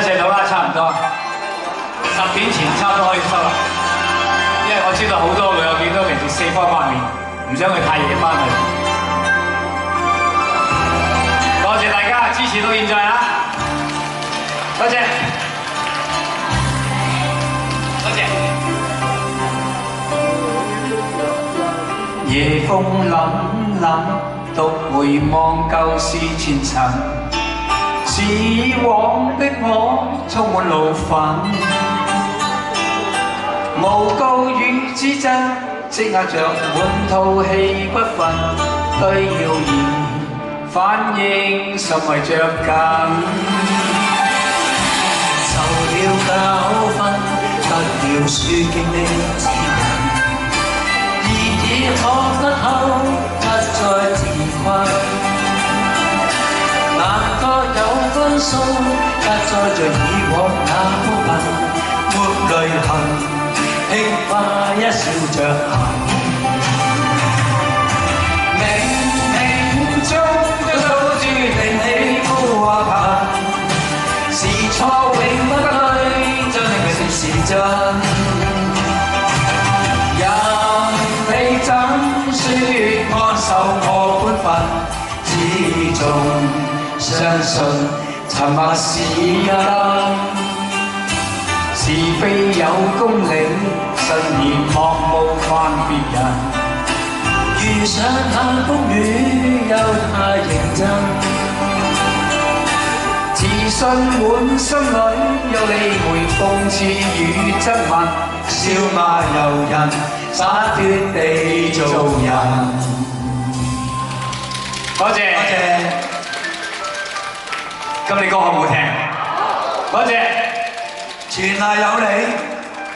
4到啦，差唔多10點前差唔多可以收啦。因為我知道好多旅遊店都嚟自四方八面，唔想去太夜翻去。多謝大家支持到現在啊！多謝，多謝。夜風凜凜，獨回望舊事前塵。似往的我充滿怒憤，無告與之爭，積壓着滿肚氣不憤，對謠言反應甚為着緊。受了教訓，得了書經的指引，而已學得後，不再自困。難覺有分數，不再像以往那麼笨，沒淚痕，輕快一笑着行。冥冥中早注定你富或貧，是錯永不對，將你的是真。任你怎説安守我本分，始終相信沉默是一燈，是非有公理，慎言莫冒犯別人。遇上那風雨又太認真，自信滿心裏有理會諷刺與質問，笑罵由人，灑脱地做人。多謝，多謝。今你歌好唔好聽？多謝，全賴有你。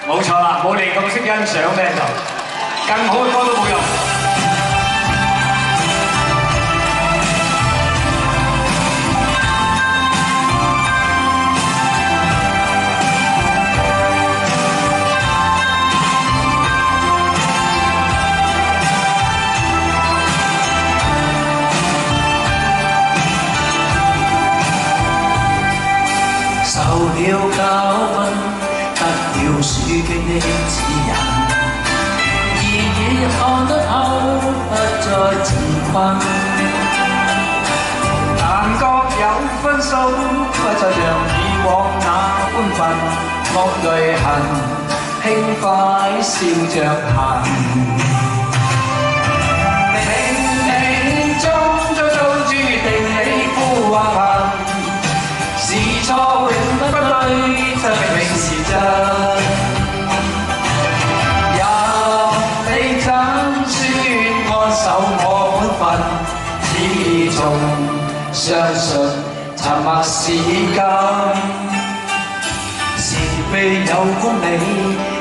冇錯啦，冇你咁識欣賞咧，就更好嘅歌都冇用。受了教訓，得了書經的指引，而已看得透，不再自困。但覺有分數，不再像以往那般笨，莫淚痕，輕快笑着行。冥冥中早注定你富或貧，是錯永不對，真明明是真。任你怎説安守我本分，始終相信沉默是金。是非有公理，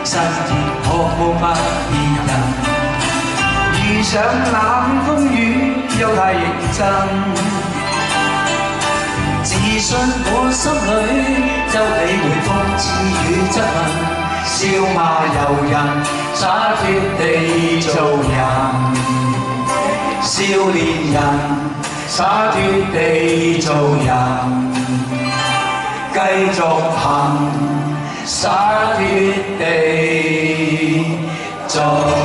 慎言莫冒犯別人。遇上冷風雨又太認真。自信滿心裏，有理會諷刺與質問，笑罵由人，灑脱地做人。少年人，灑脱地做人，繼續行，灑脱地做人。